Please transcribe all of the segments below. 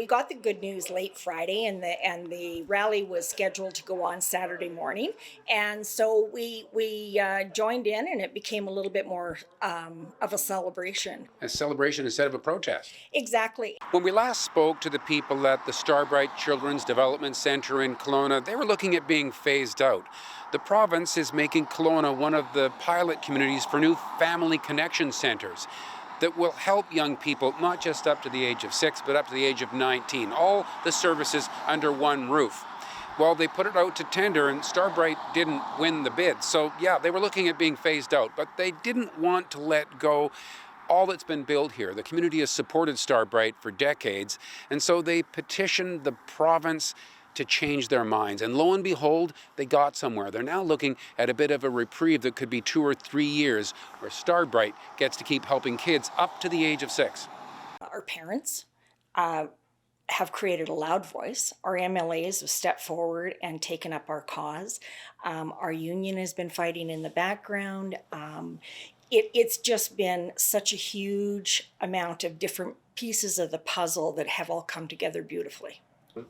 we got the good news late Friday, and the rally was scheduled to go on Saturday morning, and so we joined in, and it became a little bit more of a celebration. A celebration instead of a protest. Exactly. When we last spoke to the people at the Starbright Children's Development Centre in Kelowna, they were looking at being phased out. The province is making Kelowna one of the pilot communities for new family connection centres that will help young people, not just up to the age of 6, but up to the age of 19. All the services under one roof. Well, they put it out to tender, and Starbright didn't win the bid. So, yeah, they were looking at being phased out, but they didn't want to let go all that's been built here. The community has supported Starbright for decades, and so they petitioned the province to change their minds. And lo and behold, they got somewhere. They're now looking at a bit of a reprieve that could be 2 or 3 years, where Starbright gets to keep helping kids up to the age of 6. Our parents have created a loud voice. Our MLAs have stepped forward and taken up our cause. Our union has been fighting in the background. It's just been such a huge amount of different pieces of the puzzle that have all come together beautifully.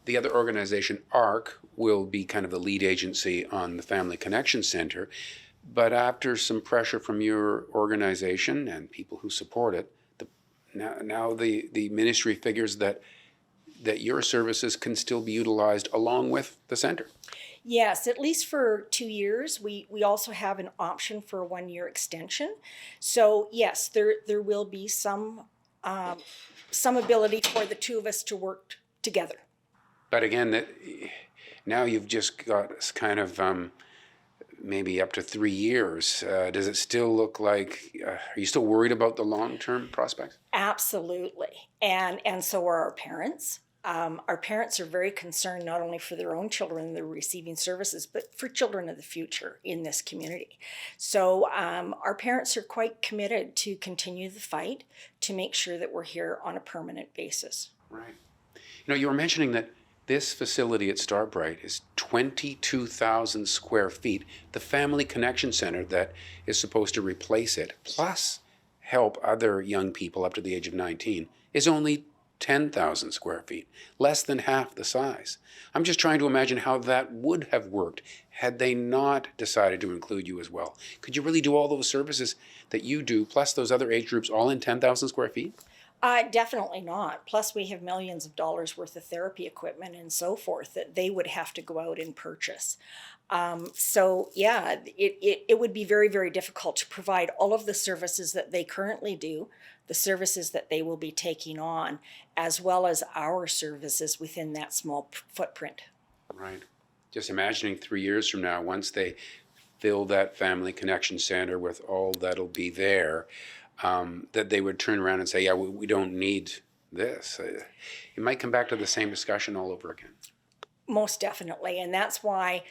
The other organization, ARC, will be kind of the lead agency on the Family Connection Centre. But after some pressure from your organization and people who support it, now the ministry figures that your services can still be utilized along with the centre. Yes, at least for 2 years. We also have an option for a 1-year extension. So yes, there will be some ability for the two of us to work together. But again, now you've just got kind of maybe up to 3 years. Does it still look like, are you still worried about the long-term prospects? Absolutely. And so are our parents. Our parents are very concerned not only for their own children that are receiving services, but for children of the future in this community. So our parents are quite committed to continue the fight to make sure that we're here on a permanent basis. Right. You were mentioning that this facility at Starbright is 22,000 square feet. The Family Connection Centre that is supposed to replace it, plus help other young people up to the age of 19, is only 10,000 square feet, less than half the size. I'm just trying to imagine how that would have worked had they not decided to include you as well. Could you really do all those services that you do, plus those other age groups, all in 10,000 square feet? Definitely not. Plus, we have millions of dollars worth of therapy equipment and so forth that they would have to go out and purchase. So yeah, it would be very, very difficult to provide all of the services that they currently do, the services that they will be taking on, as well as our services within that small footprint. Right. Just imagining 3 years from now, once they fill that Family Connection Centre with all that'll be there, that they would turn around and say, yeah, we don't need this. It might come back to the same discussion all over again. Most definitely. And that's why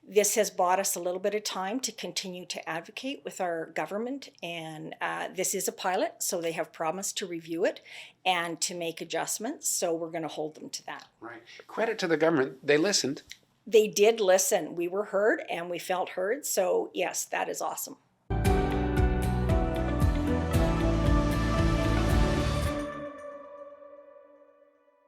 this has bought us a little bit of time to continue to advocate with our government. And this is a pilot, so they have promised to review it and to make adjustments. So we're going to hold them to that. Right. Credit to the government. They listened. They did listen. We were heard and we felt heard. So yes, that is awesome.